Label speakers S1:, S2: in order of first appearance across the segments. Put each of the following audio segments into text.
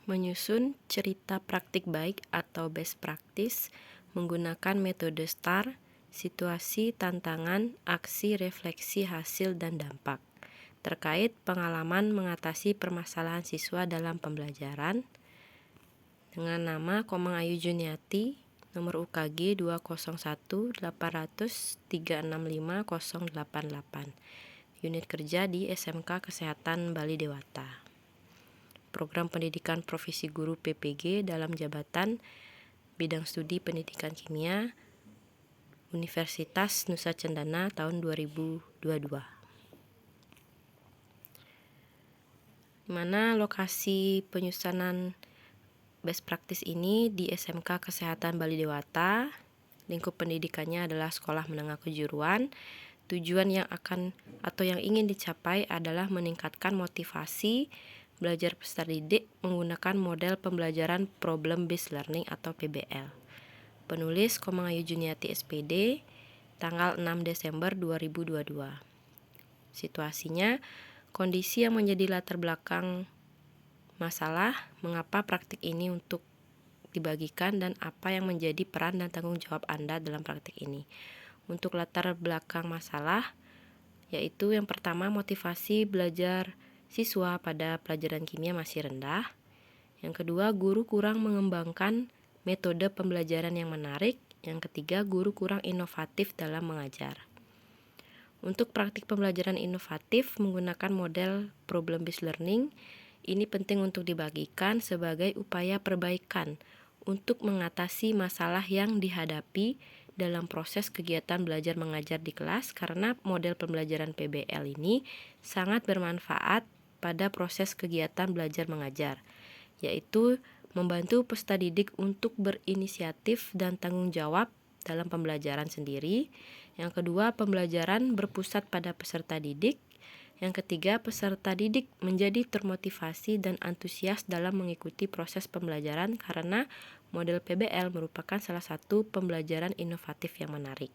S1: menyusun cerita praktik baik atau best practice menggunakan metode STAR, situasi, tantangan, aksi, refleksi, hasil, dan dampak. Terkait pengalaman mengatasi permasalahan siswa dalam pembelajaran dengan nama Komang Ayu Juniati, nomor UKG 201-800-365-088, unit kerja di SMK Kesehatan Bali Dewata. Program Pendidikan Profesi Guru PPG dalam jabatan Bidang Studi Pendidikan Kimia Universitas Nusa Cendana tahun 2022. Di mana lokasi penyusunan best practice ini di SMK Kesehatan Bali Dewata. Lingkup pendidikannya adalah sekolah menengah kejuruan. Tujuan yang ingin dicapai adalah meningkatkan motivasi belajar peserta didik menggunakan model pembelajaran Problem Based Learning atau PBL. Penulis Komang Ayu Juniati SPD, tanggal 6 Desember 2022. Situasinya, kondisi yang menjadi latar belakang masalah, mengapa praktik ini untuk dibagikan dan apa yang menjadi peran dan tanggung jawab Anda dalam praktik ini. Untuk latar belakang masalah, yaitu yang pertama motivasi belajar siswa pada pelajaran kimia masih rendah. Yang kedua, guru kurang mengembangkan metode pembelajaran yang menarik. Yang ketiga, guru kurang inovatif dalam mengajar. Untuk praktik pembelajaran inovatif menggunakan model problem-based learning, ini penting untuk dibagikan sebagai upaya perbaikan untuk mengatasi masalah yang dihadapi dalam proses kegiatan belajar mengajar di kelas, karena model pembelajaran PBL ini sangat bermanfaat pada proses kegiatan belajar mengajar, yaitu membantu peserta didik untuk berinisiatif dan tanggung jawab dalam pembelajaran sendiri. Yang kedua, pembelajaran berpusat pada peserta didik. Yang ketiga, peserta didik menjadi termotivasi dan antusias dalam mengikuti proses pembelajaran karena model PBL merupakan salah satu pembelajaran inovatif yang menarik.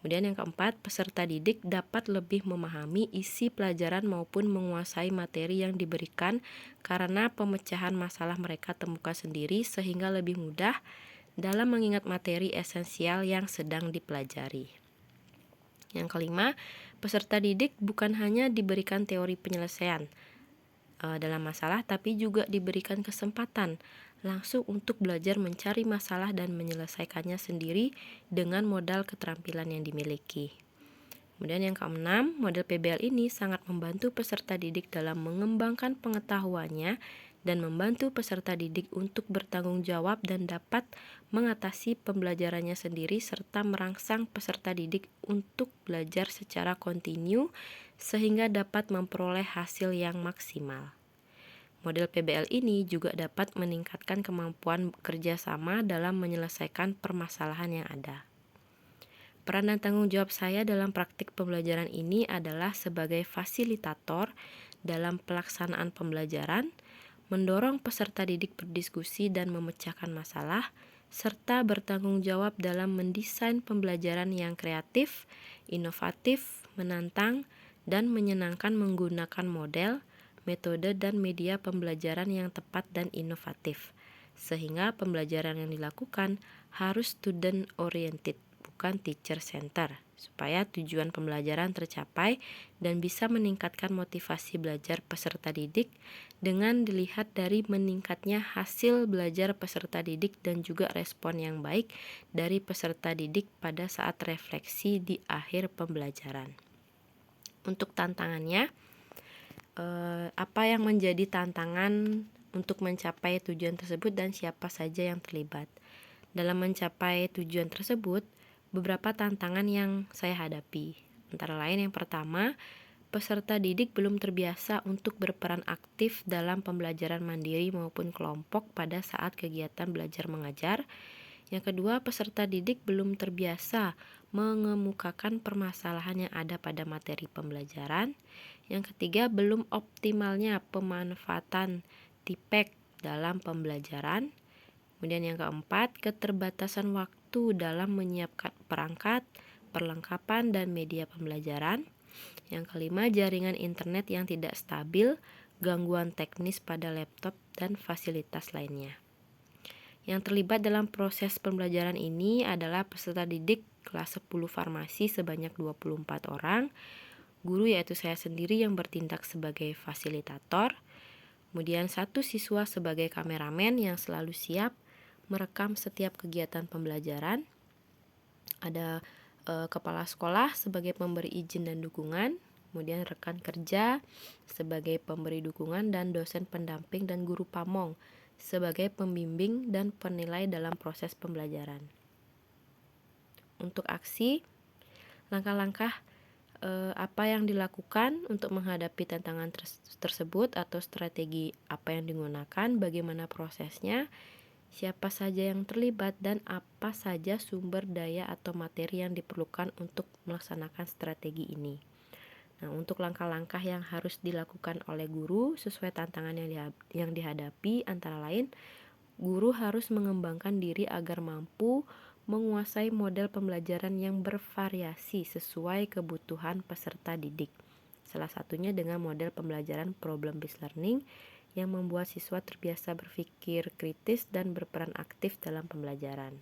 S1: Kemudian yang keempat, peserta didik dapat lebih memahami isi pelajaran maupun menguasai materi yang diberikan karena pemecahan masalah mereka temukan sendiri sehingga lebih mudah dalam mengingat materi esensial yang sedang dipelajari. Yang kelima, peserta didik bukan hanya diberikan teori penyelesaian dalam masalah, tapi juga diberikan kesempatan langsung untuk belajar mencari masalah dan menyelesaikannya sendiri dengan modal keterampilan yang dimiliki. Kemudian yang keenam, model PBL ini sangat membantu peserta didik dalam mengembangkan pengetahuannya dan membantu peserta didik untuk bertanggung jawab dan dapat mengatasi pembelajarannya sendiri serta merangsang peserta didik untuk belajar secara kontinu sehingga dapat memperoleh hasil yang maksimal. Model PBL ini juga dapat meningkatkan kemampuan kerjasama dalam menyelesaikan permasalahan yang ada. Peran dan tanggung jawab saya dalam praktik pembelajaran ini adalah sebagai fasilitator dalam pelaksanaan pembelajaran, mendorong peserta didik berdiskusi dan memecahkan masalah, serta bertanggung jawab dalam mendesain pembelajaran yang kreatif, inovatif, menantang, dan menyenangkan menggunakan model, metode, dan media pembelajaran yang tepat dan inovatif, sehingga pembelajaran yang dilakukan harus student oriented, bukan teacher center, supaya tujuan pembelajaran tercapai dan bisa meningkatkan motivasi belajar peserta didik dengan dilihat dari meningkatnya hasil belajar peserta didik dan juga respon yang baik dari peserta didik pada saat refleksi di akhir pembelajaran. Untuk tantangannya, apa yang menjadi tantangan untuk mencapai tujuan tersebut dan siapa saja yang terlibat. Dalam mencapai tujuan tersebut, beberapa tantangan yang saya hadapi. Antara lain yang pertama, peserta didik belum terbiasa untuk berperan aktif dalam pembelajaran mandiri maupun kelompok pada saat kegiatan belajar mengajar. Yang kedua, peserta didik belum terbiasa mengemukakan permasalahan yang ada pada materi pembelajaran. Yang ketiga, belum optimalnya pemanfaatan TIPEK dalam pembelajaran. Kemudian yang keempat, keterbatasan waktu dalam menyiapkan perangkat, perlengkapan, dan media pembelajaran. Yang kelima, jaringan internet yang tidak stabil, gangguan teknis pada laptop dan fasilitas lainnya. Yang terlibat dalam proses pembelajaran ini adalah peserta didik kelas 10 farmasi sebanyak 24 orang, guru yaitu saya sendiri yang bertindak sebagai fasilitator, kemudian 1 siswa sebagai kameramen yang selalu siap merekam setiap kegiatan pembelajaran, ada kepala sekolah sebagai pemberi izin dan dukungan, kemudian rekan kerja sebagai pemberi dukungan, dan dosen pendamping dan guru pamong sebagai pembimbing dan penilai dalam proses pembelajaran. Untuk aksi, langkah-langkah apa yang dilakukan untuk menghadapi tantangan tersebut atau strategi apa yang digunakan, bagaimana prosesnya, siapa saja yang terlibat, dan apa saja sumber daya atau materi yang diperlukan untuk melaksanakan strategi ini. Nah, untuk langkah-langkah yang harus dilakukan oleh guru sesuai tantangan yang dihadapi, antara lain, guru harus mengembangkan diri agar mampu menguasai model pembelajaran yang bervariasi sesuai kebutuhan peserta didik. Salah satunya dengan model pembelajaran problem-based learning yang membuat siswa terbiasa berpikir kritis dan berperan aktif dalam pembelajaran.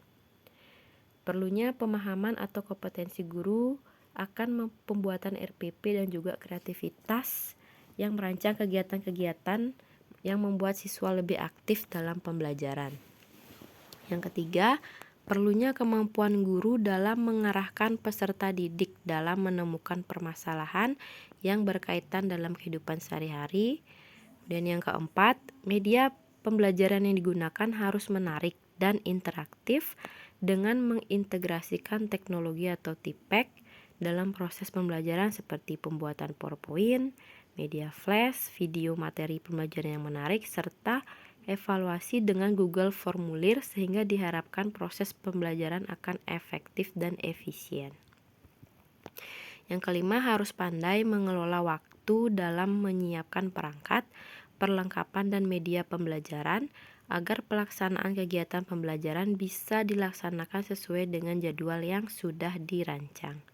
S1: Perlunya pemahaman atau kompetensi guru akan pembuatan RPP dan juga kreativitas yang merancang kegiatan-kegiatan yang membuat siswa lebih aktif dalam pembelajaran. Yang ketiga, perlunya kemampuan guru dalam mengarahkan peserta didik dalam menemukan permasalahan yang berkaitan dalam kehidupan sehari-hari. Dan yang keempat, media pembelajaran yang digunakan harus menarik dan interaktif dengan mengintegrasikan teknologi atau TIPEC dalam proses pembelajaran seperti pembuatan PowerPoint, media flash, video materi pembelajaran yang menarik, serta evaluasi dengan Google Formulir sehingga diharapkan proses pembelajaran akan efektif dan efisien. Yang kelima, harus pandai mengelola waktu dalam menyiapkan perangkat, perlengkapan, dan media pembelajaran agar pelaksanaan kegiatan pembelajaran bisa dilaksanakan sesuai dengan jadwal yang sudah dirancang.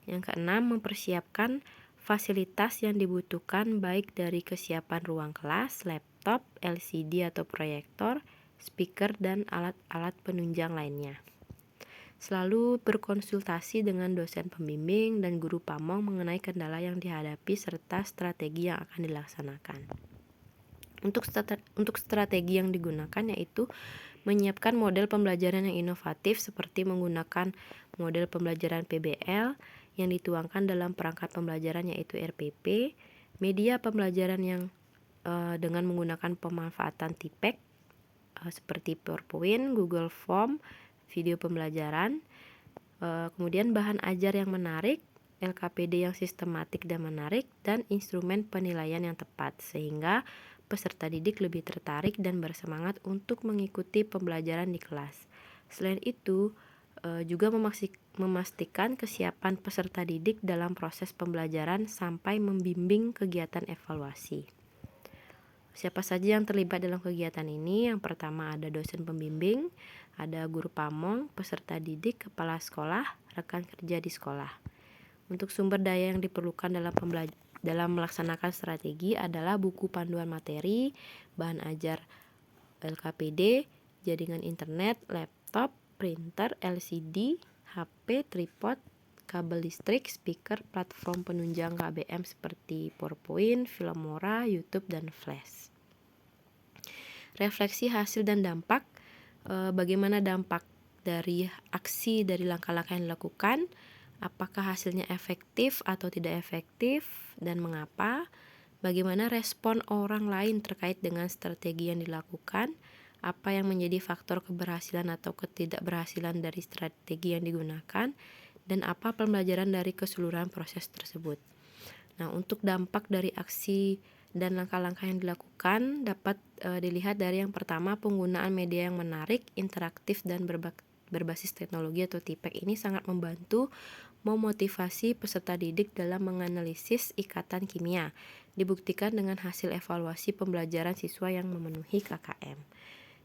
S1: Yang keenam, mempersiapkan fasilitas yang dibutuhkan baik dari kesiapan ruang kelas, laptop, LCD atau proyektor, speaker, dan alat-alat penunjang lainnya. Selalu berkonsultasi dengan dosen pembimbing dan guru pamong mengenai kendala yang dihadapi serta strategi yang akan dilaksanakan. Untuk strategi yang digunakan yaitu menyiapkan model pembelajaran yang inovatif seperti menggunakan model pembelajaran PBL yang dituangkan dalam perangkat pembelajaran yaitu RPP, media pembelajaran yang dengan menggunakan pemanfaatan TIPEC seperti PowerPoint, Google Form, video pembelajaran, kemudian bahan ajar yang menarik, LKPD yang sistematik dan menarik, dan instrumen penilaian yang tepat sehingga peserta didik lebih tertarik dan bersemangat untuk mengikuti pembelajaran di kelas. Selain itu, juga memastikan kesiapan peserta didik dalam proses pembelajaran sampai membimbing kegiatan evaluasi. Siapa saja yang terlibat dalam kegiatan ini? Yang pertama ada dosen pembimbing, ada guru pamong, peserta didik, kepala sekolah, rekan kerja di sekolah. Untuk sumber daya yang diperlukan dalam melaksanakan strategi adalah buku panduan materi, bahan ajar LKPD, jaringan internet, laptop, printer, LCD, HP, tripod, kabel listrik, speaker, platform penunjang KBM seperti PowerPoint, Filmora, YouTube, dan Flash. Refleksi hasil dan dampak. Bagaimana dampak dari aksi dari langkah-langkah yang dilakukan? Apakah hasilnya efektif atau tidak efektif dan mengapa? Bagaimana respon orang lain terkait dengan strategi yang dilakukan? Apa yang menjadi faktor keberhasilan atau ketidakberhasilan dari strategi yang digunakan? Dan apa pembelajaran dari keseluruhan proses tersebut? Nah, untuk dampak dari aksi dan langkah-langkah yang dilakukan dapat dilihat dari yang pertama, penggunaan media yang menarik, interaktif, dan berbasis teknologi atau TIPEC ini sangat membantu memotivasi peserta didik dalam menganalisis ikatan kimia, dibuktikan dengan hasil evaluasi pembelajaran siswa yang memenuhi KKM.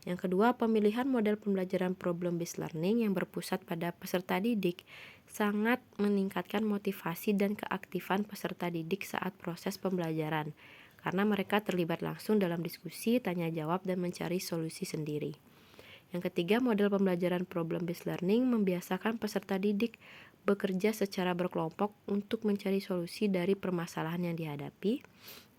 S1: Yang kedua, pemilihan model pembelajaran problem-based learning yang berpusat pada peserta didik sangat meningkatkan motivasi dan keaktifan peserta didik saat proses pembelajaran. karena mereka terlibat langsung dalam diskusi, tanya jawab, dan mencari solusi sendiri. Yang ketiga, model pembelajaran problem-based learning membiasakan peserta didik bekerja secara berkelompok untuk mencari solusi dari permasalahan yang dihadapi.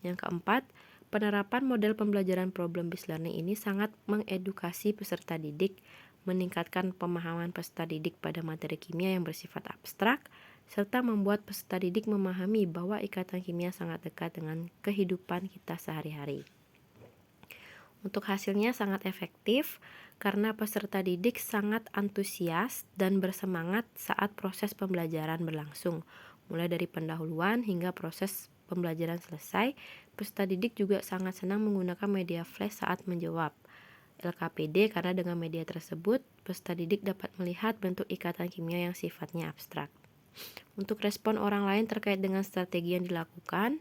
S1: Yang keempat, penerapan model pembelajaran problem-based learning ini sangat mengedukasi peserta didik, meningkatkan pemahaman peserta didik pada materi kimia yang bersifat abstrak, serta membuat peserta didik memahami bahwa ikatan kimia sangat dekat dengan kehidupan kita sehari-hari. Untuk hasilnya sangat efektif karena peserta didik sangat antusias dan bersemangat saat proses pembelajaran berlangsung. Mulai dari pendahuluan hingga proses pembelajaran selesai, peserta didik juga sangat senang menggunakan media flash saat menjawab LKPD karena dengan media tersebut, peserta didik dapat melihat bentuk ikatan kimia yang sifatnya abstrak. Untuk respon orang lain terkait dengan strategi yang dilakukan,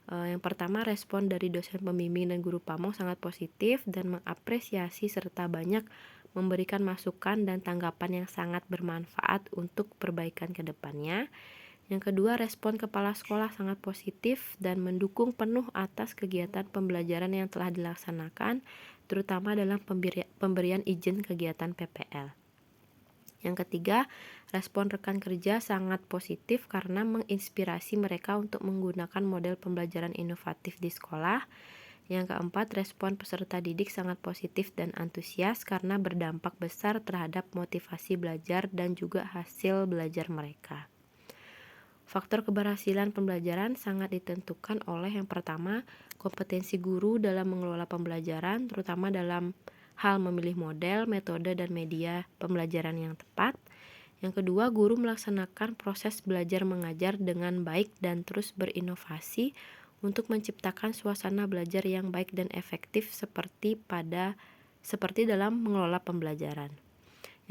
S1: yang pertama, respon dari dosen pembimbing dan guru pamong sangat positif dan mengapresiasi serta banyak memberikan masukan dan tanggapan yang sangat bermanfaat untuk perbaikan ke depannya. Yang kedua, respon kepala sekolah sangat positif dan mendukung penuh atas kegiatan pembelajaran yang telah dilaksanakan, terutama dalam pemberian izin kegiatan PPL. Yang ketiga, respon rekan kerja sangat positif karena menginspirasi mereka untuk menggunakan model pembelajaran inovatif di sekolah. Yang keempat, respon peserta didik sangat positif dan antusias karena berdampak besar terhadap motivasi belajar dan juga hasil belajar mereka. Faktor keberhasilan pembelajaran sangat ditentukan oleh yang pertama, kompetensi guru dalam mengelola pembelajaran, terutama dalam hal memilih model, metode, dan media pembelajaran yang tepat. Yang kedua, guru melaksanakan proses belajar mengajar dengan baik dan terus berinovasi untuk menciptakan suasana belajar yang baik dan efektif seperti dalam mengelola pembelajaran.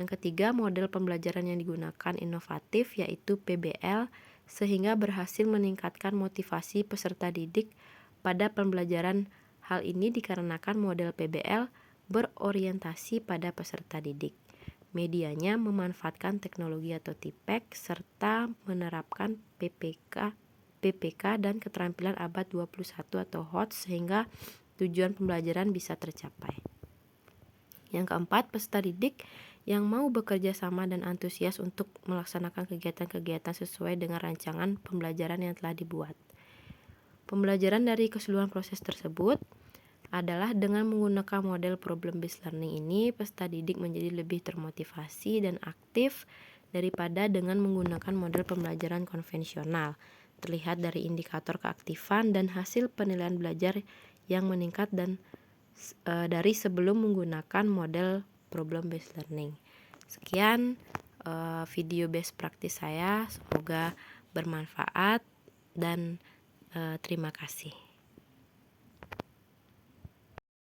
S1: Yang ketiga, model pembelajaran yang digunakan inovatif yaitu PBL sehingga berhasil meningkatkan motivasi peserta didik pada pembelajaran. Hal ini dikarenakan model PBL berorientasi pada peserta didik. Medianya memanfaatkan teknologi atau TIPEK serta menerapkan PPK dan keterampilan abad 21 atau HOT sehingga tujuan pembelajaran bisa tercapai. Yang keempat, peserta didik yang mau bekerja sama dan antusias untuk melaksanakan kegiatan-kegiatan sesuai dengan rancangan pembelajaran yang telah dibuat. Pembelajaran dari keseluruhan proses tersebut adalah dengan menggunakan model problem-based learning ini, peserta didik menjadi lebih termotivasi dan aktif daripada dengan menggunakan model pembelajaran konvensional. Terlihat dari indikator keaktifan dan hasil penilaian belajar yang meningkat dan dari sebelum menggunakan model problem-based learning. Sekian video best practice saya, semoga bermanfaat dan terima kasih.